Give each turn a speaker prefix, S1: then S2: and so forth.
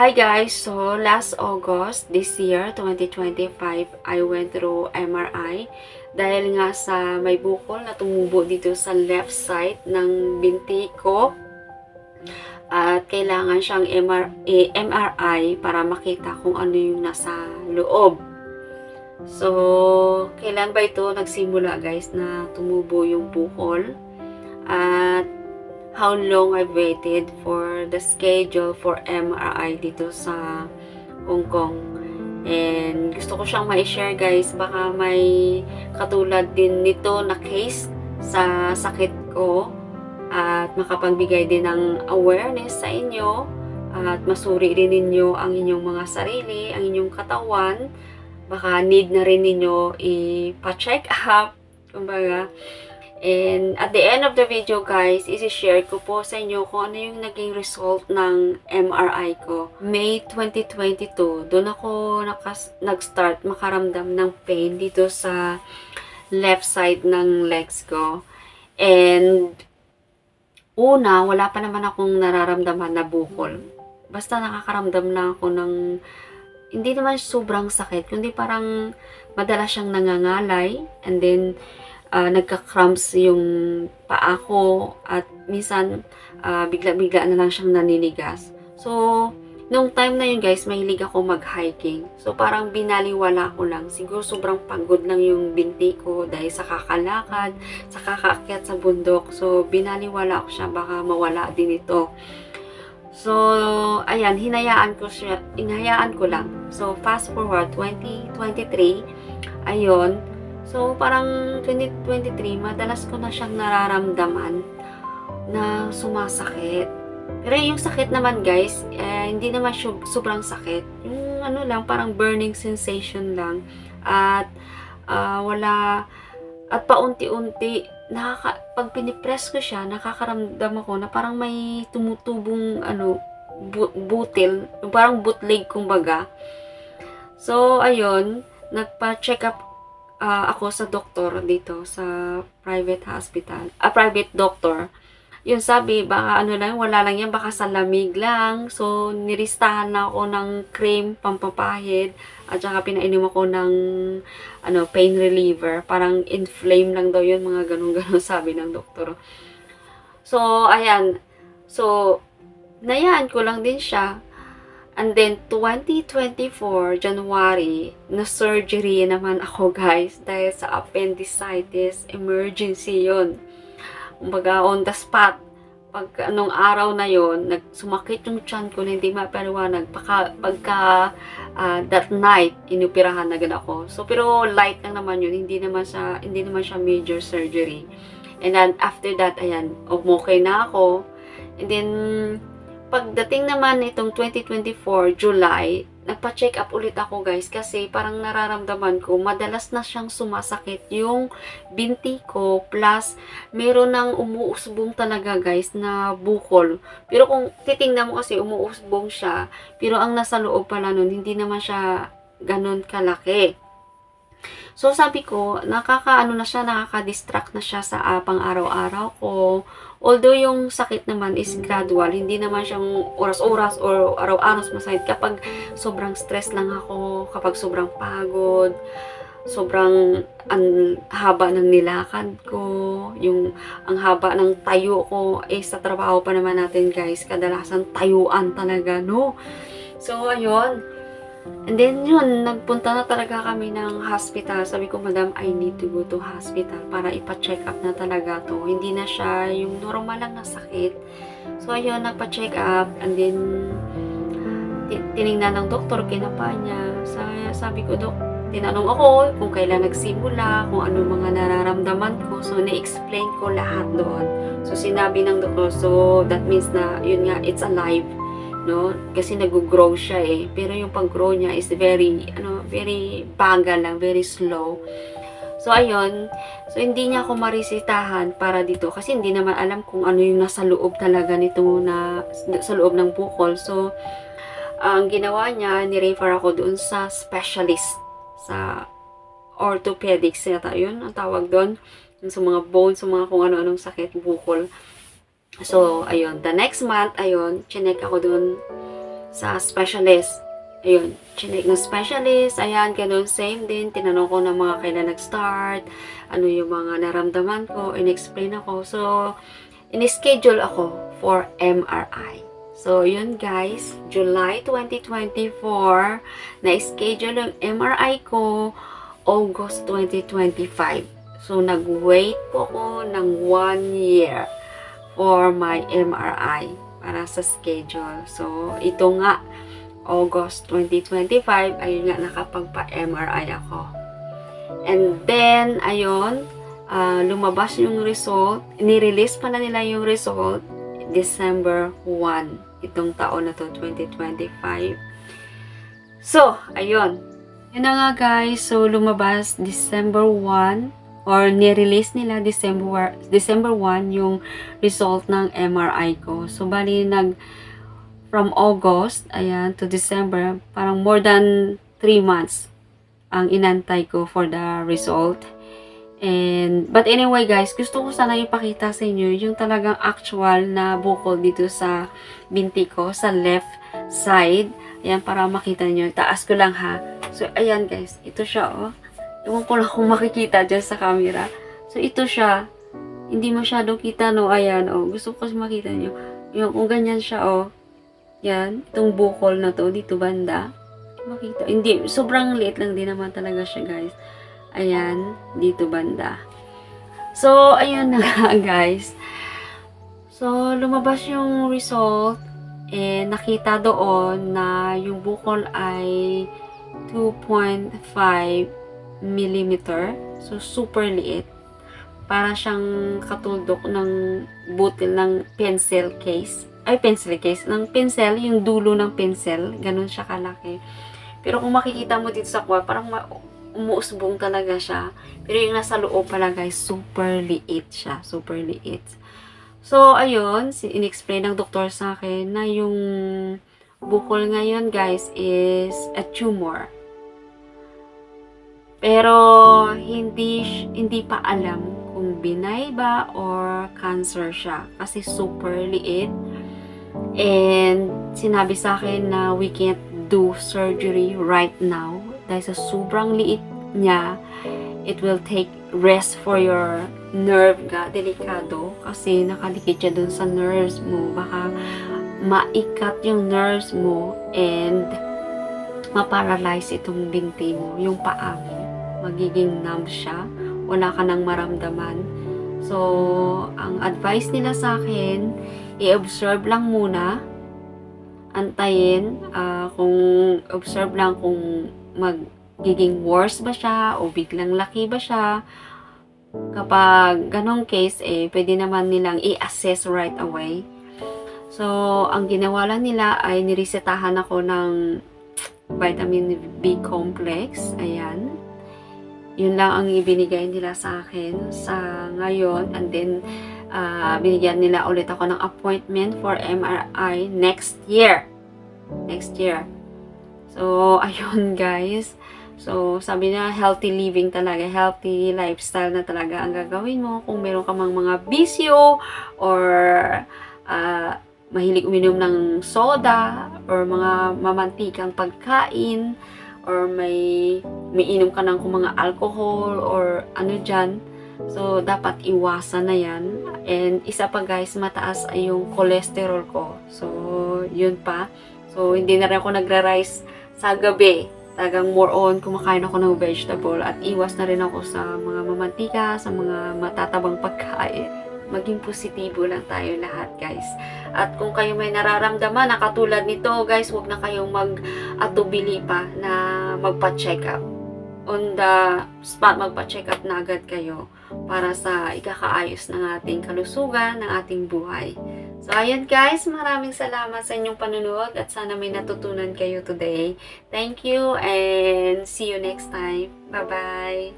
S1: Hi guys! So, last August this year, 2025, I went through MRI dahil nga sa may bukol na tumubo dito sa left side ng binti ko at kailangan siyang MRI para makita kung ano yung nasa loob. So, kailan ba ito nagsimula guys na tumubo yung bukol? At how long I've waited for the schedule for MRI dito sa Hong Kong. And gusto ko siyang ma-share guys, baka may katulad din nito na case sa sakit ko at makapagbigay din ng awareness sa inyo at masuri rin ninyo ang inyong mga sarili, ang inyong katawan. Baka need na rin ninyo ipa-check up, kumbaga. And at the end of the video guys, isi-share ko po sa inyo kung ano yung naging result ng MRI ko. May 2022, doon ako nag-start makaramdam ng pain dito sa left side ng legs ko. And una, wala pa naman akong nararamdaman na bukol. Basta nakakaramdam na ako ng hindi naman sobrang sakit, kundi parang madalas siyang nangangalay, and then nagka-cramps yung paa ko at minsan bigla-bigla na lang siyang naninigas. So, nung time na yun guys, mahilig ako mag-hiking. So, parang binaliwala ko lang. Siguro sobrang pagod lang yung binti ko dahil sa kakalakad, sa kakaakyat sa bundok. So, binaliwala ko siya, baka mawala din ito. So, ayan, hinayaan ko lang. So, fast forward, 2023, ayun. So, parang 2023, madalas ko na siyang nararamdaman na sumasakit. Pero yung sakit naman guys, hindi naman sobrang sakit. Yung ano lang, parang burning sensation lang. At at paunti-unti, pag pinipress ko siya, nakakaramdam ako na parang may tumutubong butil, parang bootleg kumbaga. So, ayun, nagpa-check up ako sa doktor dito sa private hospital, private doctor. Yun sabi, baka wala lang yan, baka sa lamig lang. So, niristahan na ako ng cream, pampapahid, at saka pinainom ako ng pain reliever. Parang inflame lang daw yun, mga ganun-ganun sabi ng doktor. So, ayan. So, nayaan ko lang din siya. And then, 2024, January, na-surgery naman ako guys dahil sa appendicitis, emergency yon. Kumbaga, on the spot, anong araw na yon, sumakit yung tiyan ko na hindi mapaliwanag. Pagka that night, inupirahan na agad ako. So, pero light lang naman yun, hindi naman siya major surgery. And then, after that, ayan, okay na ako. And then, pagdating naman itong 2024, July, nagpa-check up ulit ako guys kasi parang nararamdaman ko, madalas na siyang sumasakit yung binti ko, plus meron ng umuusbong talaga guys na bukol. Pero kung titingnan mo kasi umuusbong siya, pero ang nasa loob pala nun, hindi naman siya ganun kalaki. So sabi ko, nakaka-distract na siya sa pang-araw-araw ko. Although yung sakit naman is gradual, hindi naman siyang oras-oras or araw-araw masakit. Kapag sobrang stress lang ako, kapag sobrang pagod, sobrang haba ng nilakad ko, ang haba ng tayo ko, sa trabaho pa naman natin guys, kadalasan tayuan talaga, no? So, ayun. And then yun, nagpunta na talaga kami ng hospital. Sabi ko, madam, I need to go to hospital para ipa-check up na talaga to. Hindi na siya yung normal lang na sakit. So ayun, nagpa-check up. And then, tinignan ng doktor, kinapa niya. Sabi ko, dok, tinanong ako kung kailan nagsimula, kung ano mga nararamdaman ko. So, na-explain ko lahat doon. So, sinabi ng doktor, so that means na, yun nga, it's alive. No? Kasi nag-grow siya pero yung pag-grow niya is very bagal lang, very slow. So, ayun. So, hindi niya ako marisitahan para dito kasi hindi naman alam kung ano yung nasa loob talaga nito sa loob ng bukol. So, ang ginawa niya, ni-refer ako doon sa specialist, sa orthopedics yata yun, ang tawag doon. Sa mga bones, sa mga kung ano-anong sakit, bukol. So, ayun. The next month, ayun, chinek ako dun sa specialist. Ayun, chinek ng specialist, ayan, ganun, same din. Tinanong ko ng mga kailan nag-start, ano yung mga naramdaman ko, in-explain ako. So, in-schedule ako for MRI. So, yun guys, July 2024, na-schedule yung MRI ko, August 2025. So, nag-wait po ako ng 1 year for my MRI para sa schedule. So, ito nga, August 2025, ayun nga, nakapagpa-MRI ako. And then, ayun, lumabas yung result. Nirelease pa na nila yung result December 1, itong taon na to, 2025. So, ayun. Yun na nga guys, so lumabas December 1, or nirelease nila December 1 yung result ng MRI ko. So, bali from August, ayan, to December, parang more than 3 months ang inantay ko for the result. But anyway guys, gusto ko sana ipakita sa inyo yung talagang actual na bukol dito sa binti ko, sa left side. Ayan, para makita nyo. Taas ko lang ha. So, ayan guys, ito siya oh. Ewan ko lang kung makikita dyan sa camera. So, ito siya. Hindi masyado kita no. Ayan oh. Gusto ko kasi makita nyo. Yung kung ganyan siya oh. Yan, itong bukol na to, dito banda. Makita. Hindi, sobrang liit lang din naman talaga siya, guys. Ayan, dito banda. So, ayun na nga, guys. So, lumabas yung result. Nakita doon na yung bukol ay 2.5 mm. So, super liit. Para siyang katuldok ng butil ng pencil case. Pencil case. Ng pencil, yung dulo ng pencil. Ganun siya kalaki. Pero kung makikita mo dito sa kuha, parang umuusbong talaga siya. Pero yung nasa loob pala guys, super liit siya. Super liit. So, ayun, in-explain ng doktor sa akin na yung bukol ngayon guys is a tumor. Pero, hindi pa alam kung binay ba or cancer siya. Kasi super liit. And sinabi sa akin na we can't do surgery right now dahil sa sobrang liit niya. It will take rest for your nerve ga, delikado kasi nakadikit siya dun sa nerves mo. Baka maikat yung nerves mo and maparalyze itong binti mo, yung paa mo. Magiging numb siya, wala ka nang maramdaman. So, ang advice nila sa akin, i-observe lang muna, antayin, observe lang kung magiging worse ba siya o biglang laki ba siya. Kapag ganong case, pwede naman nilang i-assess right away. So, ang ginawa lang nila ay niresetahan ako ng vitamin B complex. Ayan. Yun lang ang ibinigay nila sa akin sa ngayon. And then, binigyan nila ulit ako ng appointment for MRI next year. Next year. So, ayun guys. So, sabi na healthy living talaga, healthy lifestyle na talaga ang gagawin mo. Kung meron ka mang mga bisyo or mahilig uminom ng soda or mga mamantikang pagkain or may inom ka ng kung mga alcohol or ano dyan. So, dapat iwasan na yan. And isa pa guys, mataas ay yung cholesterol ko. So, yun pa. So, hindi na rin ako nagra-rice sa gabi. Talagang more on, kumakain ako ng vegetable at iwas na rin ako sa mga mamantika, sa mga matatabang pagkain. Maging positibo lang tayo lahat guys. At kung kayo may nararamdaman na katulad nito guys, huwag na kayong mag-atubili pa na magpa-check up. On the spot, magpa-check up na agad kayo para sa ikakaayos ng ating kalusugan, ng ating buhay. So, ayan guys, maraming salamat sa inyong panunood at sana may natutunan kayo today. Thank you and see you next time. Bye-bye!